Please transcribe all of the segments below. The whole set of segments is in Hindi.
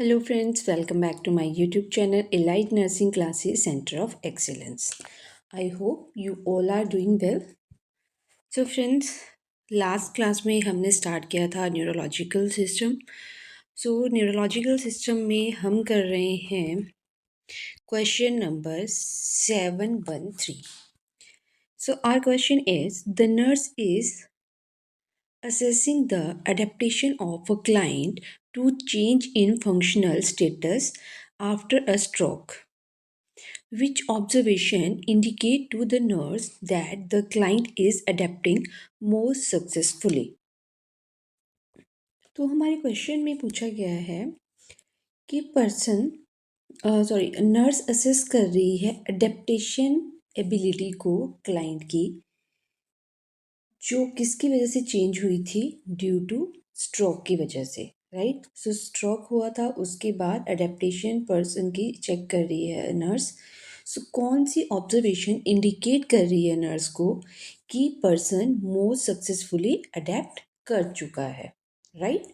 Hello friends, welcome back to my YouTube channel Elite Nursing Classes Center of Excellence. I hope you all are doing well. So friends, last class में हमने स्टार्ट किया था न्यूरोलॉजिकल सिस्टम. सो न्यूरोलॉजिकल सिस्टम में हम कर रहे हैं question number 713. So our question is, the nurse is assessing the adaptation of a client to change in functional status after a stroke. Which observation indicate to the nurse that the client is adapting more successfully? तो हमारे क्वेश्चन में पूछा गया है कि नर्स असेस कर रही है अडेप्टेशन एबिलिटी को क्लाइंट की, जो किसकी वजह से चेंज हुई थी, ड्यू टू स्ट्रोक की वजह से. राइट. सो स्ट्रोक हुआ था, उसके बाद अडेप्टेशन पर्सन की चेक कर रही है नर्स. सो कौन सी ऑब्जर्वेशन इंडिकेट कर रही है नर्स को कि पर्सन मोर सक्सेसफुली अडेप्ट कर चुका है. राइट.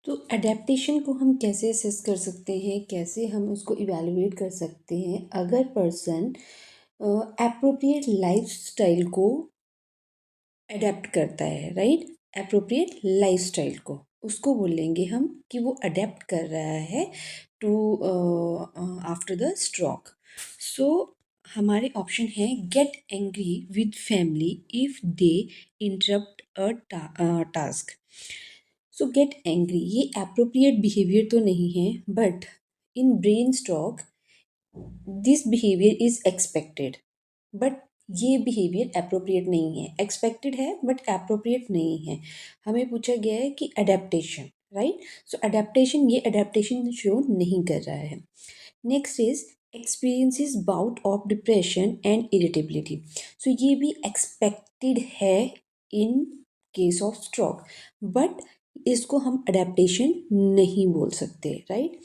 तो अडेप्टेशन को हम कैसे असेस कर सकते हैं, कैसे हम उसको इवेलुएट कर सकते हैं? अगर पर्सन एप्रोप्रिएट लाइफस्टाइल को अडेप्ट करता है. राइट. एप्रोप्रिएट लाइफस्टाइल को उसको बोलेंगे हम कि वो अडेप्ट कर रहा है टू आफ्टर द स्ट्रोक. सो हमारे ऑप्शन है get angry with family if they interrupt uh task. So get angry ये एप्रोप्रिएट बिहेवियर तो नहीं है, but in brain stroke this behaviour is expected, but ये बिहेवियर अप्रोप्रिएट नहीं है. एक्सपेक्टेड है बट अप्रोप्रिएट नहीं है. हमें पूछा गया है कि अडेप्टेशन. राइट. सो अडेप्टेशन, ये अडेप्टेशन शो नहीं कर रहा है. Next is experiences bout of depression and irritability. So ये भी एक्सपेक्टेड है in case of stroke, but इसको हम अडेप्टेशन नहीं बोल सकते. Right.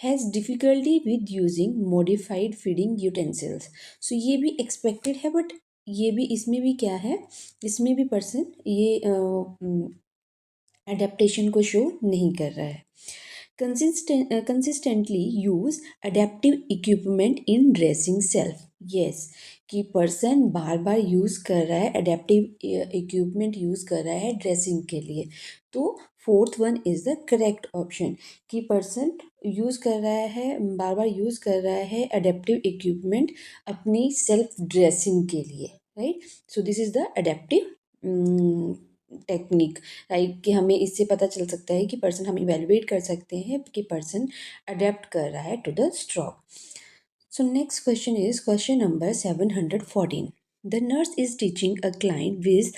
Has difficulty with using modified feeding utensils. So ये भी एक्सपेक्टेड है, बट ये भी, इसमें भी क्या है, इसमें भी पर्सन ये अडेप्टेशन को शो नहीं कर रहा है. कंसिस्टेंटली यूज अडेप्टिव इक्विपमेंट इन ड्रेसिंग सेल्फ. यस, कि पर्सन बार बार यूज़ कर रहा है, अडेप्टिव इक्विपमेंट यूज़ कर रहा है ड्रेसिंग के लिए. तो fourth one is the correct option, कि पर्सन यूज़ कर रहा है, बार बार यूज़ कर रहा है अडेप्टिव इक्विपमेंट अपनी सेल्फ ड्रेसिंग के लिए. Right. So this is the adaptive technique. Right. कि हमें इससे पता चल सकता है कि पर्सन, हम इवेलुएट कर सकते हैं कि पर्सन अडेप्ट कर रहा है to the stroke. So next question is question number 714. The nurse is teaching a client with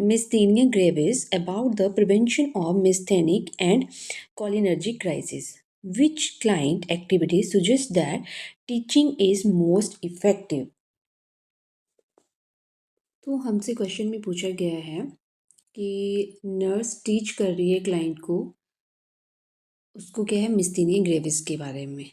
myasthenia gravis about the prevention of myasthenic and cholinergic crisis. Which client activity suggests that teaching is most effective? तो हमसे क्वेश्चन में पूछा गया है कि नर्स टीच कर रही है क्लाइंट को, उसको क्या है, मिस्थेनिया ग्रेविस के बारे में,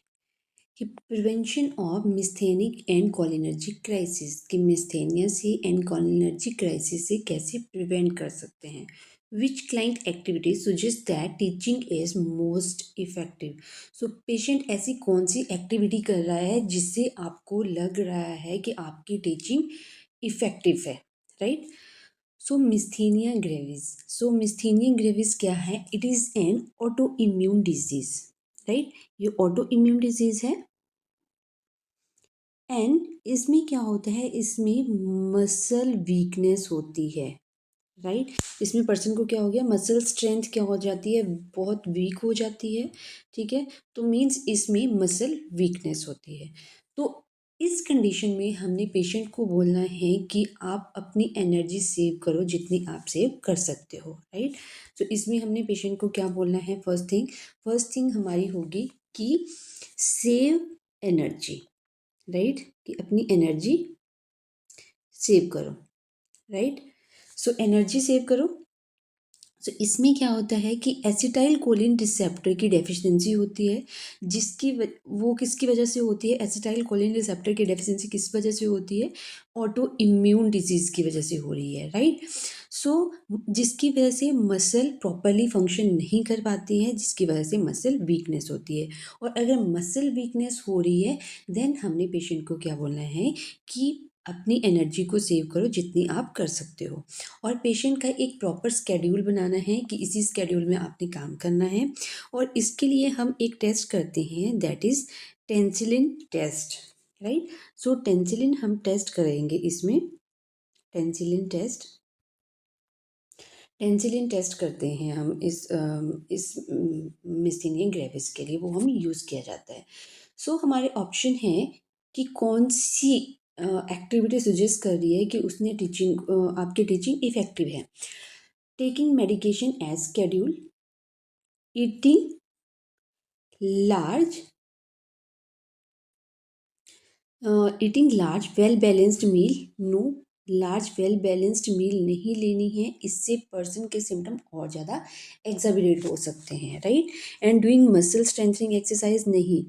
कि prevention of myasthenic and cholinergic crisis, कि मिस्थेनिया से एंड कोलिनर्जिक क्राइसिस से कैसे प्रिवेंट कर सकते हैं. Which client activity suggest that teaching is most effective. So patient ऐसी कौन सी एक्टिविटी कर रहा है जिससे आपको लग रहा है कि आपकी टीचिंग इफेक्टिव है. राइट. सो मिस्थेनिया ग्रेविस. सो मिस्थेनिया ग्रेविस क्या है? It is an auto immune disease. Right. ये ऑटो इम्यून डिजीज है. एंड इसमें क्या होता है, इसमें मसल वीकनेस होती है. राइट. इसमें पर्सन को क्या हो गया, मसल स्ट्रेंथ क्या हो जाती है, बहुत वीक हो जाती है. ठीक है. तो मीन्स इसमें मसल वीकनेस होती है. तो इस कंडीशन में हमने पेशेंट को बोलना है कि आप अपनी एनर्जी सेव करो जितनी आप सेव कर सकते हो. राइट. तो इसमें हमने पेशेंट को क्या बोलना है, फर्स्ट थिंग हमारी होगी कि सेव एनर्जी. राइट. कि अपनी एनर्जी सेव करो. राइट. सो एनर्जी सेव करो. सो इसमें क्या होता है कि एसिटाइल कोलिन रिसेप्टर की डेफिशिएंसी होती है, जिसकी वो किसकी वजह से होती है, एसिटाइल कोलिन रिसेप्टर की डेफिशिएंसी किस वजह से होती है, ऑटो इम्यून डिजीज़ की वजह से हो रही है. राइट. सो जिसकी वजह से मसल प्रॉपरली फंक्शन नहीं कर पाती है, जिसकी वजह से मसल वीकनेस होती है। और अगर मसल वीकनेस हो रही है, देन हमने पेशेंट को क्या बोलना है कि अपनी एनर्जी को सेव करो जितनी आप कर सकते हो। और पेशेंट का एक प्रॉपर स्केड्यूल बनाना है कि इसी स्केड्यूल में आपने काम करना है। और इसके लिए हम एक टेस्ट करते हैं, दैट इज़ टेंसिलिन टेस्ट, राइट। सो टेंसिलिन हम टेस्ट करेंगे इसमें। टेंसिलिन टेस्ट टेंसिलिन टेस्ट करते हैं हम इस मिस्थेनिया ग्रेविस के लिए, वो हम यूज़ किया जाता है। सो हमारे ऑप्शन हैं कि कौन सी एक्टिविटी सजेस्ट कर रही है कि उसने आपकी टीचिंग इफ़ेक्टिव है। Taking medication as schedule, eating large eating large well balanced meal, no, large well balanced meal नहीं लेनी है, इससे पर्सन के सिम्टम और ज़्यादा एग्जाबिरेट हो सकते हैं, right. And doing muscle strengthening exercise नहीं,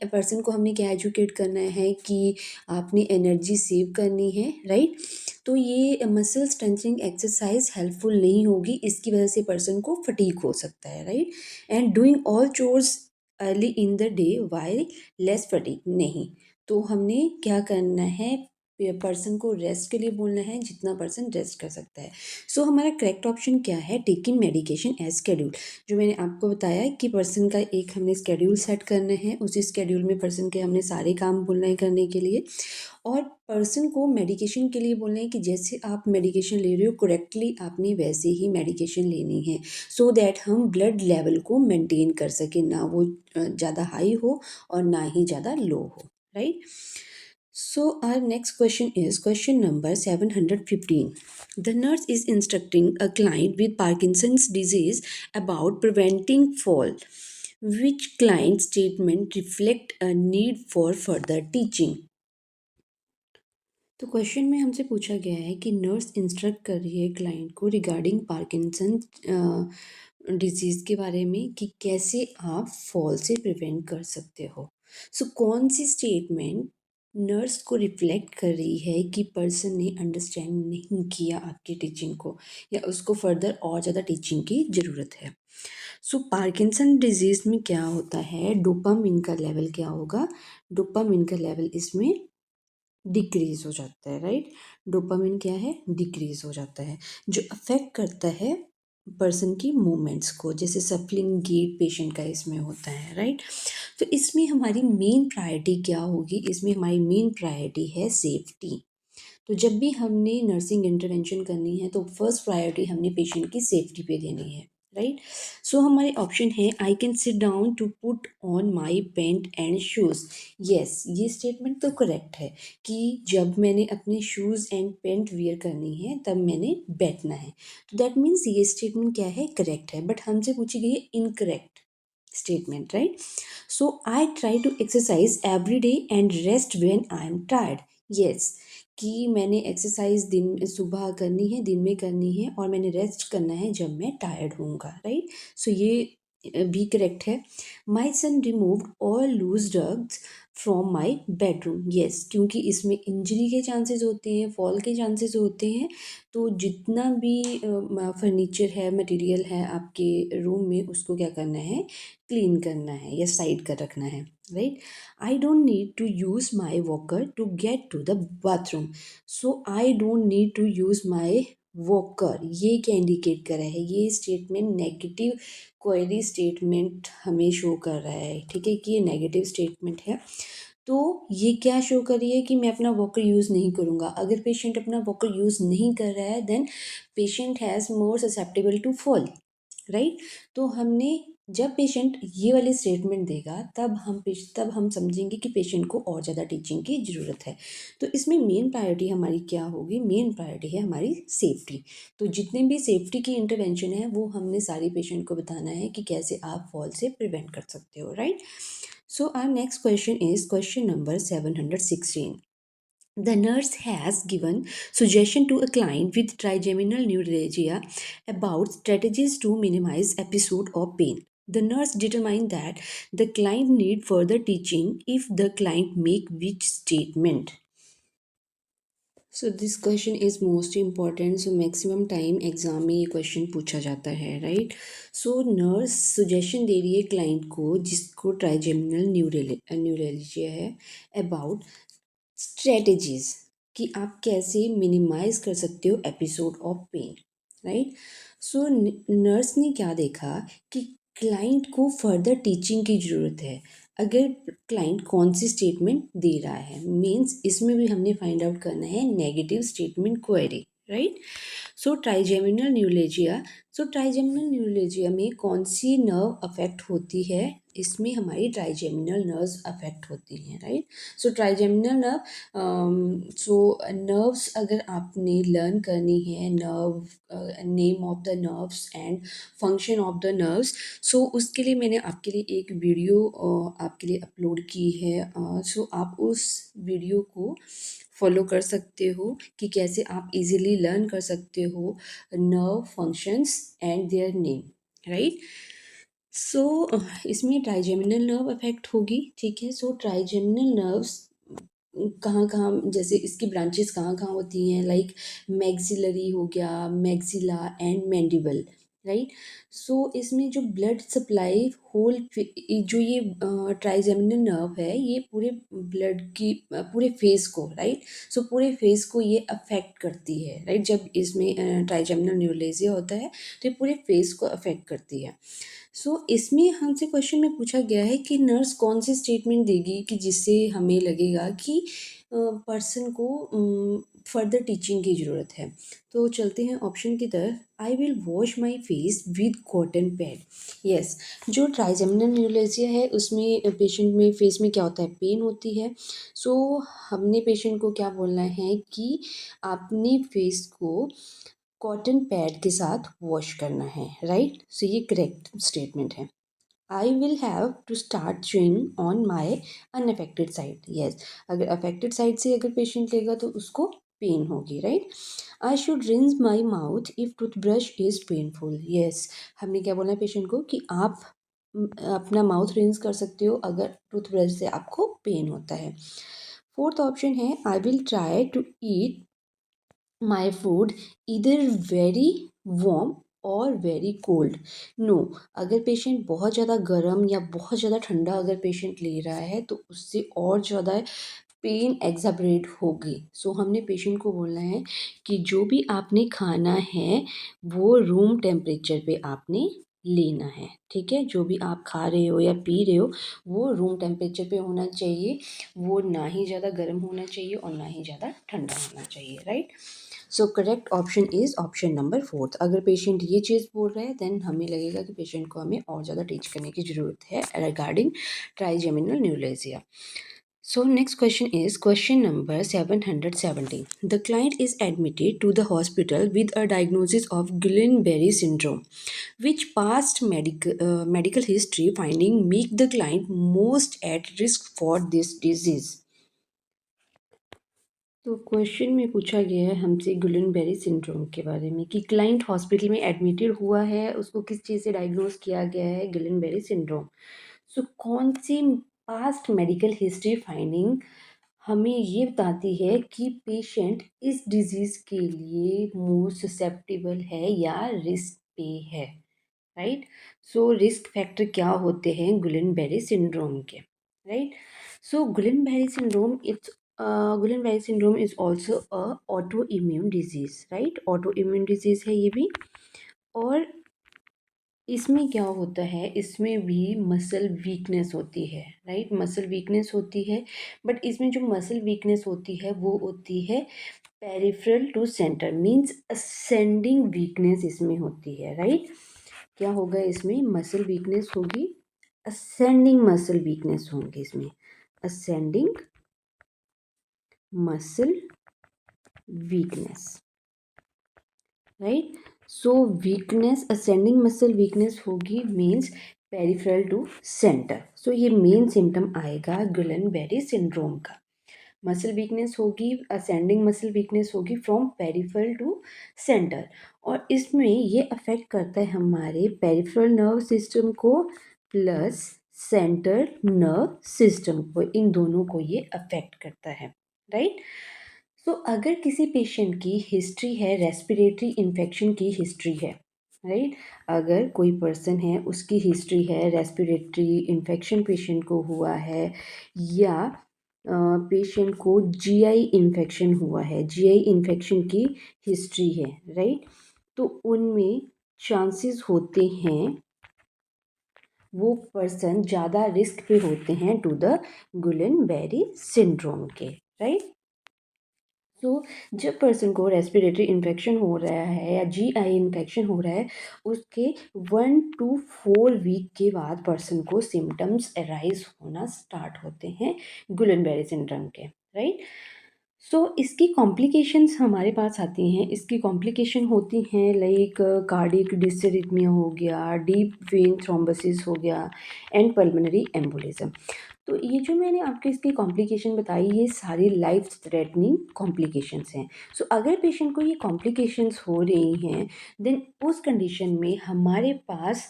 पर्सन को हमने क्या एजुकेट करना है कि आपने एनर्जी सेव करनी है, राइट। तो ये मसल स्ट्रेंथनिंग एक्सरसाइज हेल्पफुल नहीं होगी, इसकी वजह से पर्सन को फटीग हो सकता है, right. And doing all chores early in the day while less fatigue नहीं। तो हमने क्या करना है, पर्सन को रेस्ट के लिए बोलना है जितना पर्सन रेस्ट कर सकता है। सो हमारा करेक्ट ऑप्शन क्या है, टेकिंग मेडिकेशन एज स्केड्यूल। जो मैंने आपको बताया कि पर्सन का एक हमने स्केड्यूल सेट करना है, उसी स्केड्यूल में पर्सन के हमने सारे काम बोलना है करने के लिए। और पर्सन को मेडिकेशन के लिए बोलना है कि जैसे आप मेडिकेशन ले रहे हो करेक्टली आपने वैसे ही मेडिकेशन लेनी है, सो दैट हम ब्लड लेवल को मेंटेन कर सकें, ना वो ज़्यादा हाई हो और ना ही ज़्यादा लो हो, right. So our next question is question number 715. The nurse is instructing a client with Parkinson's disease about preventing fall. Which client statement reflect a need for further teaching? तो क्वेश्चन में हमसे पूछा गया है कि नर्स इंस्ट्रक्ट कर रही है क्लाइंट को रिगार्डिंग पार्किंसन डिजीज़ के बारे में कि कैसे आप फॉल से प्रिवेंट कर सकते हो। सो कौन सी स्टेटमेंट नर्स को रिफ्लेक्ट कर रही है कि पर्सन ने अंडरस्टैंड नहीं किया आपकी टीचिंग को, या उसको फर्दर और ज़्यादा टीचिंग की ज़रूरत है। सो पार्किंसन डिजीज़ में क्या होता है, डोपामिन का लेवल क्या होगा, डोपामिन का लेवल इसमें डिक्रीज़ हो जाता है, राइट। डोपामिन क्या है, डिक्रीज़ हो जाता है, जो अफेक्ट करता है पर्सन की मूवमेंट्स को, जैसे सफलिंग गेट पेशेंट का इसमें होता है, राइट। तो इसमें हमारी मेन प्रायोरिटी क्या होगी, इसमें हमारी मेन प्रायोरिटी है सेफ्टी। तो जब भी हमने नर्सिंग इंटरवेंशन करनी है तो फर्स्ट प्रायोरिटी हमने पेशेंट की सेफ्टी पे देनी है, राइट। सो हमारे ऑप्शन है, I can sit down to put on my pant and shoes. Yes, ये स्टेटमेंट तो करेक्ट है कि जब मैंने अपने शूज़ एंड पेंट वियर करनी है तब मैंने बैठना है। तो दैट मीन्स ये स्टेटमेंट क्या है, करेक्ट है। बट हमसे पूछी गई है incorrect statement, right. So I try to exercise every day and rest when I am tired. Yes, कि मैंने एक्सरसाइज दिन सुबह करनी है, दिन में करनी है, और मैंने रेस्ट करना है जब मैं टायर्ड होऊंगा, राइट। सो ये भी करेक्ट है। My son removed all loose drugs from my bedroom. Yes, क्योंकि इसमें इंजरी के चांसेस होते हैं, फॉल के चांसेस होते हैं। तो जितना भी फर्नीचर है, मटेरियल है आपके रूम में, उसको क्या करना है, क्लीन करना है या साइड कर रखना है, right. I don't need to use my walker to get to the bathroom. So I don't need to use my walker. ये क्या इंडिकेट कर रहा है, ये स्टेटमेंट नेगेटिव क्वेरी स्टेटमेंट हमें शो कर रहा है, ठीक है, कि ये नेगेटिव स्टेटमेंट है। तो ये क्या शो कर रही है कि मैं अपना वॉकर यूज़ नहीं करूँगा। अगर पेशेंट अपना वॉकर यूज़ नहीं कर रहा है then patient has more susceptible to fall, right. तो हमने जब पेशेंट ये वाली स्टेटमेंट देगा तब हम समझेंगे कि पेशेंट को और ज़्यादा टीचिंग की ज़रूरत है। तो इसमें मेन प्रायोरिटी हमारी क्या होगी, मेन प्रायोरिटी है हमारी सेफ्टी। तो जितने भी सेफ्टी की इंटरवेंशन है वो हमने सारी पेशेंट को बताना है कि कैसे आप फॉल से प्रिवेंट कर सकते हो, right. So our next question is question number 716. The nurse has given suggestion to a client with trigeminal neuralgia about strategies to minimize episode of pain. The nurse determined that the client need further teaching if the client make which statement. So this question is most important. So maximum time exam में ये क्वेश्चन पूछा जाता है, राइट। सो नर्स सुजेशन दे रही है क्लाइंट को जिसको ट्राइजेमिनल न्यूरेलिजिया है, अबाउट स्ट्रेटजीज कि आप कैसे मिनिमाइज कर सकते हो episode of pain, right. So nurse ने क्या देखा कि क्लाइंट को फर्दर टीचिंग की ज़रूरत है। अगर क्लाइंट कौन सी स्टेटमेंट दे रहा है, मीन्स इसमें भी हमने फाइंड आउट करना है negative statement query, right. So trigeminal neuralgia में कौन सी नर्व अफेक्ट होती है, इसमें हमारी ट्राइजेमिनल नर्व्स अफेक्ट होती हैं, right. So trigeminal nerve, so nerves अगर आपने लर्न करनी है, name of the nerves and function of the nerves, so उसके लिए मैंने आपके लिए एक वीडियो आपके लिए अपलोड की है। सो आप उस वीडियो को फॉलो कर सकते हो कि कैसे आप इजीली लर्न कर सकते हो nerve functions and their name, right. So इसमें ट्राइजेमिनल नर्व अफेक्ट होगी, ठीक है। सो ट्राइजेमिनल नर्व्स कहाँ कहाँ, जैसे इसकी ब्रांचेस कहाँ कहाँ होती हैं, लाइक मैक्सिलरी हो गया, maxilla and mandible, right. So इसमें जो ब्लड सप्लाई होल जो ये ट्राइजेमिनल नर्व है, ये पूरे ब्लड की पूरे फेस को, राइट। सो पूरे फेस को ये अफेक्ट करती है, राइट। जब इसमें ट्राइजेमिनल न्यूरोलेजिया होता है तो ये पूरे फेस को अफेक्ट करती है। सो इसमें हमसे क्वेश्चन में पूछा गया है कि नर्स कौन सी स्टेटमेंट देगी कि जिससे हमें लगेगा कि पर्सन को फर्दर टीचिंग की ज़रूरत है। तो चलते हैं ऑप्शन की तरफ। I will wash my face with cotton pad. Yes, जो ट्राइजेमिनल न्यूरोलेजिया है उसमें पेशेंट में फेस में क्या होता है, पेन होती है। सो हमने पेशेंट को क्या बोलना है कि आपने फेस को कॉटन पैड के साथ वॉश करना है, राइट। सो ये करेक्ट स्टेटमेंट है। I will have to start chewing on my unaffected side. Yes, अगर अफेक्टेड साइड से अगर पेशेंट लेगा तो उसको पेन होगी, right. I should rinse my mouth if toothbrush is painful. Yes, हमने क्या बोला पेशेंट को कि आप अपना माउथ रिंस कर सकते हो अगर टूथब्रश से आपको पेन होता है। फोर्थ ऑप्शन है I will try to eat my food इधर वेरी वार्म और वेरी कोल्ड। नो, अगर पेशेंट बहुत ज़्यादा गर्म या बहुत ज़्यादा ठंडा अगर पेशेंट ले रहा है तो उससे और ज़्यादा पेन एग्जाबरेट होगी। सो हमने पेशेंट को बोलना है कि जो भी आपने खाना है वो रूम टेम्परेचर पे आपने लेना है, ठीक है। जो भी आप खा रहे हो या पी रहे हो वो रूम टेम्परेचर पे होना चाहिए, वो ना ही ज़्यादा गर्म होना चाहिए और ना ही ज़्यादा ठंडा होना चाहिए, right. So correct option is option number fourth. अगर पेशेंट ये चीज़ बोल रहा है देन हमें लगेगा कि पेशेंट को हमें और ज़्यादा टीच करने की ज़रूरत है regarding trigeminal neuralgia. So next question is question number 770. The client is admitted to the hospital with a diagnosis of Guillain-Barré syndrome. Which past medical history finding make the client most at risk for this disease? तो क्वेश्चन में पूछा गया है हमसे गुलन-बेरी सिंड्रोम के बारे में कि क्लाइंट हॉस्पिटल में एडमिटेड हुआ है, उसको किस चीज़ से डायग्नोज किया गया है, गुलन-बेरी सिंड्रोम। सो कौन सी पास्ट मेडिकल हिस्ट्री फाइंडिंग हमें ये बताती है कि पेशेंट इस डिजीज़ के लिए मोर ससेप्टेबल है या रिस्क पे है, राइट। सो रिस्क फैक्टर क्या होते हैं गुलन-बेरी सिंड्रोम के, right. So Guillain Barre syndrome it's Guillain Barre syndrome is also a autoimmune disease, right. Autoimmune disease है ये भी। और इसमें क्या होता है, इसमें भी मसल वीकनेस होती है, राइट। मसल वीकनेस होती है, बट इसमें जो मसल वीकनेस होती है वो होती है peripheral to centre, means ascending weakness इसमें होती है, राइट। क्या होगा इसमें, मसल वीकनेस होगी, असेंडिंग मसल वीकनेस होंगी इसमें, ascending muscle weakness, right. So weakness, ascending muscle weakness होगी, means peripheral to centre. So ये मेन सिम्टम आएगा गुलन-बेरी सिंड्रोम का। मसल वीकनेस होगी, असेंडिंग मसल वीकनेस होगी फ्रॉम पेरिफेरल टू सेंटर। और इसमें ये अफेक्ट करता है हमारे पेरिफेरल नर्व सिस्टम को प्लस सेंटर नर्व सिस्टम को, इन दोनों को ये अफेक्ट करता है, राइट। अगर किसी पेशेंट की हिस्ट्री है, रेस्पिरेटरी इन्फेक्शन की हिस्ट्री है, राइट? अगर कोई पर्सन है, उसकी हिस्ट्री है, रेस्पिरेटरी इन्फेक्शन पेशेंट को हुआ है, या पेशेंट को जीआई इन्फेक्शन हुआ है, जीआई इन्फेक्शन की हिस्ट्री है, राइट? तो उनमें चांसेस होते हैं, वो पर्सन ज़्यादा रिस्क पे होते हैं to the Guillain Barre syndrome के, राइट? तो जब पर्सन को रेस्पिरेटरी इन्फेक्शन हो रहा है या जीआई इन्फेक्शन हो रहा है, उसके 1 to 4 वीक के बाद पर्सन को सिम्टम्स अराइज होना स्टार्ट होते हैं गुलेनबेरी सिंड्रोम के, राइट? इसकी कॉम्प्लिकेशंस हमारे पास आती हैं। इसकी कॉम्प्लिकेशन होती हैं लाइक कार्डियक डिसरिथमिया हो गया, डीप वेन थ्रोम्बोसिस हो गया, एंड पल्मोनरी एम्बोलिज्म। तो ये जो मैंने आपको इसकी कॉम्प्लिकेशन बताई, ये सारी लाइफ थ्रेटनिंग कॉम्प्लिकेशंस हैं। अगर पेशेंट को ये कॉम्प्लिकेशंस हो रही हैं, देन उस कंडीशन में हमारे पास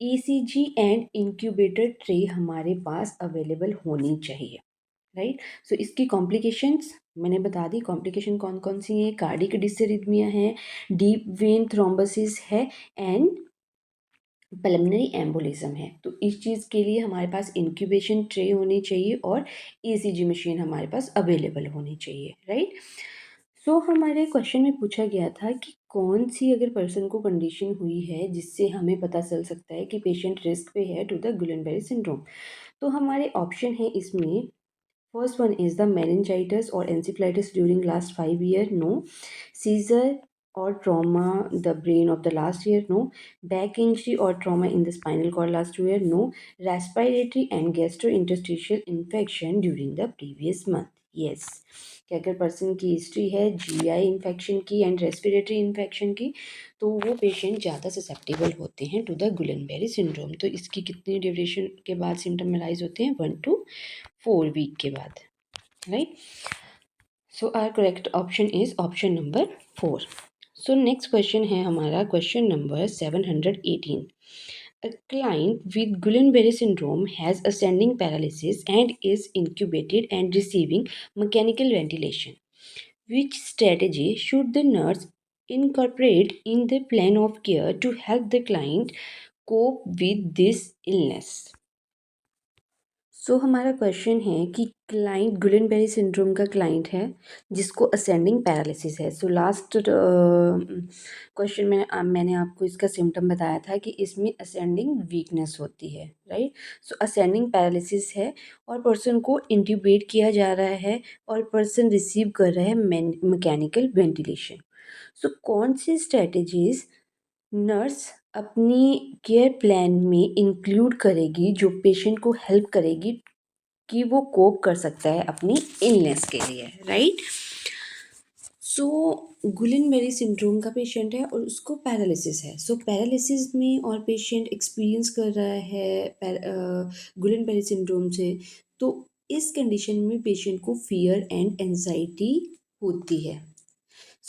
ईसीजी एंड इंक्यूबेटर ट्रे हमारे पास अवेलेबल होनी चाहिए, राइट? इसकी कॉम्प्लिकेशंस मैंने बता दी। कॉम्प्लिकेशन कौन कौन सी हैं? कार्डियक डिसरिथमिया है, डीप वेन थ्रोम्बोसिस है, एंड पल्मोनरी एम्बोलिज्म है। तो इस चीज़ के लिए हमारे पास इंक्यूबेशन ट्रे होनी चाहिए और ईसीजी मशीन हमारे पास अवेलेबल होनी चाहिए, राइट? हमारे क्वेश्चन में पूछा गया था कि कौन सी अगर पर्सन को कंडीशन हुई है जिससे हमें पता चल सकता है कि पेशेंट रिस्क पे है टू द गुलेनबेरी सिंड्रोम। तो हमारे ऑप्शन है इसमें, first one is the meningitis or encephalitis during last 5 year, no. Seizure or trauma the brain of the last year, no. Back injury or trauma in the spinal cord last 2 year, no. Respiratory and gastrointestinal infection during the previous month, yes. कि अगर पर्सन की हिस्ट्री है जीआई इन्फेक्शन की एंड रेस्पिरेटरी इन्फेक्शन की, तो वो पेशेंट ज़्यादा ससेप्टेबल होते हैं टू द गुलेनबेरी सिंड्रोम। तो इसकी कितनी ड्यूरेशन के बाद सिम्टम अराइज होते हैं? 1 to 4 वीक के बाद, right? Our correct option is option number 4। Next question है हमारा question number 718। A client with Guillain-Barré syndrome has ascending paralysis and is intubated and receiving mechanical ventilation. Which strategy should the nurse incorporate in the plan of care to help the client cope with this illness? हमारा क्वेश्चन है कि क्लाइंट गुलेनबेरी सिंड्रोम का क्लाइंट है जिसको असेंडिंग पैरालिसिस है। लास्ट क्वेश्चन में मैंने आपको इसका सिम्टम बताया था कि इसमें असेंडिंग वीकनेस होती है, राइट? असेंडिंग पैरालिसिस है और पर्सन को इंट्यूबेट किया जा रहा है और पर्सन रिसीव कर रहा है मैकेनिकल वेंटिलेशन। कौन सी स्ट्रेटजीज नर्स अपनी केयर प्लान में इंक्लूड करेगी जो पेशेंट को हेल्प करेगी कि वो कोप कर सकता है अपनी इलनेस के लिए, राइट? गुलेनबेरी सिंड्रोम का पेशेंट है और उसको पैरालिसिस है। पैरालिसिस में और पेशेंट एक्सपीरियंस कर रहा है गुलेनबेरी सिंड्रोम से, तो इस कंडीशन में पेशेंट को फियर एंड एंजाइटी होती है।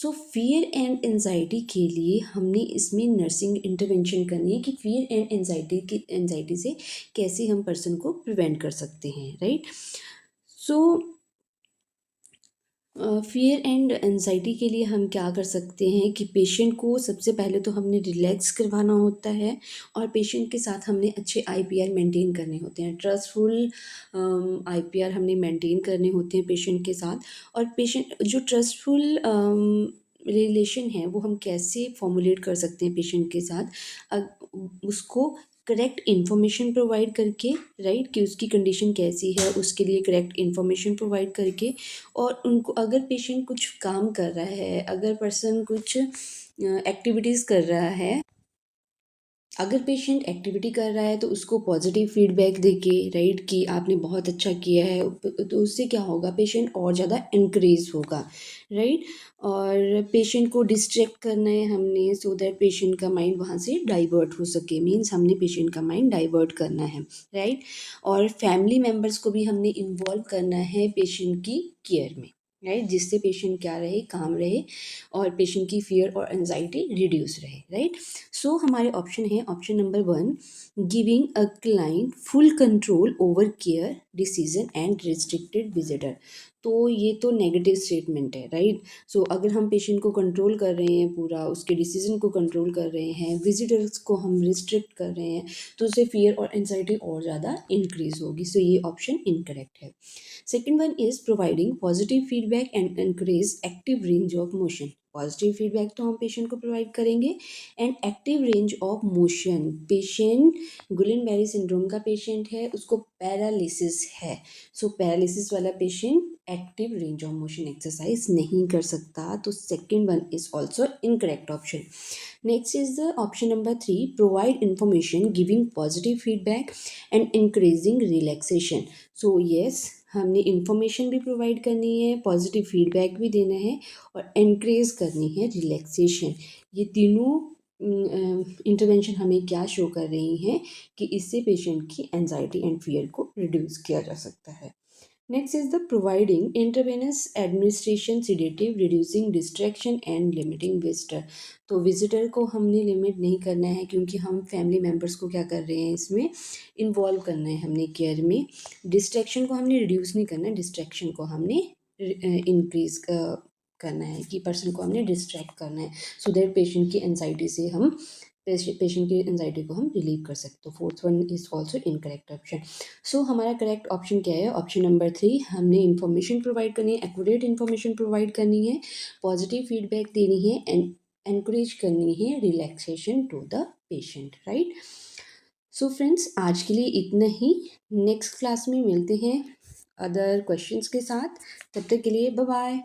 फियर एंड एंजाइटी के लिए हमने इसमें नर्सिंग इंटरवेंशन करनी है कि फियर एंड एंजाइटी से कैसे हम पर्सन को प्रिवेंट कर सकते हैं, राइट? फियर एंड एंजाइटी के लिए हम क्या कर सकते हैं कि पेशेंट को सबसे पहले तो हमने रिलैक्स करवाना होता है और पेशेंट के साथ हमने अच्छे आईपीआर मेंटेन करने होते हैं। ट्रस्टफुल आईपीआर हमने मेंटेन करने होते हैं पेशेंट के साथ। और पेशेंट जो ट्रस्टफुल रिलेशन है वो हम कैसे फॉर्मुलेट कर सकते हैं पेशेंट के साथ, उसको करेक्ट इन्फॉर्मेशन प्रोवाइड करके, राइट? कि उसकी कंडीशन कैसी है, उसके लिए करेक्ट इन्फॉर्मेशन प्रोवाइड करके। और उनको अगर पेशेंट कुछ काम कर रहा है, अगर पर्सन कुछ एक्टिविटीज़ कर रहा है, अगर पेशेंट एक्टिविटी कर रहा है तो उसको पॉजिटिव फीडबैक देके, राइट, कि आपने बहुत अच्छा किया है, तो उससे क्या होगा, पेशेंट और ज़्यादा इंक्रीज होगा, राइट? और पेशेंट को डिस्ट्रैक्ट करना है हमने, सो दैट पेशेंट का माइंड वहाँ से डाइवर्ट हो सके। मीन्स हमने पेशेंट का माइंड डाइवर्ट करना है, राइट? और फैमिली मेम्बर्स को भी हमने इन्वॉल्व करना है पेशेंट की केयर में, राइट? जिससे पेशेंट क्या रहे, काम रहे और पेशेंट की फियर और एंजाइटी रिड्यूस रहे, राइट? हमारे ऑप्शन है option number 1, giving a client full control over care decision and restricted visitor. तो ये तो नेगेटिव स्टेटमेंट है, राइट। सो अगर हम पेशेंट को कंट्रोल कर रहे हैं, पूरा उसके डिसीजन को कंट्रोल कर रहे हैं, विजिटर्स को हम रिस्ट्रिक्ट कर रहे हैं, तो उससे फियर और एंजाइटी और ज़्यादा इंक्रीज होगी। सो ये ऑप्शन इनकरेक्ट है। Second one is providing positive feedback and encourage active range of motion. Positive feedback तो हम पेशेंट को प्रोवाइड करेंगे, and active range of motion. Patient Guillain Barre syndrome का पेशेंट है, उसको पैरालिसिस है। सो पैरालिसिस वाला patient active range of motion exercise नहीं कर सकता, तो second one is also incorrect option. Next is the option number 3, provide information giving positive feedback and increasing relaxation. So yes, हमने इंफॉर्मेशन भी प्रोवाइड करनी है, पॉजिटिव फीडबैक भी देना है, और एनकरेज करनी है रिलैक्सेशन। ये तीनों इंटरवेंशन हमें क्या शो कर रही हैं कि इससे पेशेंट की एंजाइटी एंड फियर को रिड्यूस किया जा सकता है। Next is the providing intravenous administration sedative reducing distraction and limiting visitor. तो विजिटर को हमने लिमिट नहीं करना है, क्योंकि हम फैमिली मेम्बर्स को क्या कर रहे हैं, इसमें इन्वॉल्व करना है हमने केयर में। डिस्ट्रैक्शन को हमने रिड्यूस नहीं करना है, डिस्ट्रैक्शन को हमने इंक्रीज करना है, कि पर्सन को हमने डिस्ट्रैक्ट करना है, सो दैट पेशेंट की एंजाइटी से हम पेशेंट की एंजाइटी को हम रिलीव कर सकते। तो fourth one is also incorrect option. So हमारा करेक्ट ऑप्शन क्या है, ऑप्शन नंबर 3, हमने इन्फॉर्मेशन प्रोवाइड करनी है, एक्यूरेट इन्फॉर्मेशन प्रोवाइड करनी है, पॉजिटिव फीडबैक देनी है, एंड एनकरेज करनी है relaxation to the patient, right. So friends, आज के लिए इतना ही। नेक्स्ट क्लास में मिलते हैं अदर क्वेश्चंस के साथ। तब तक के लिए बाय बाय।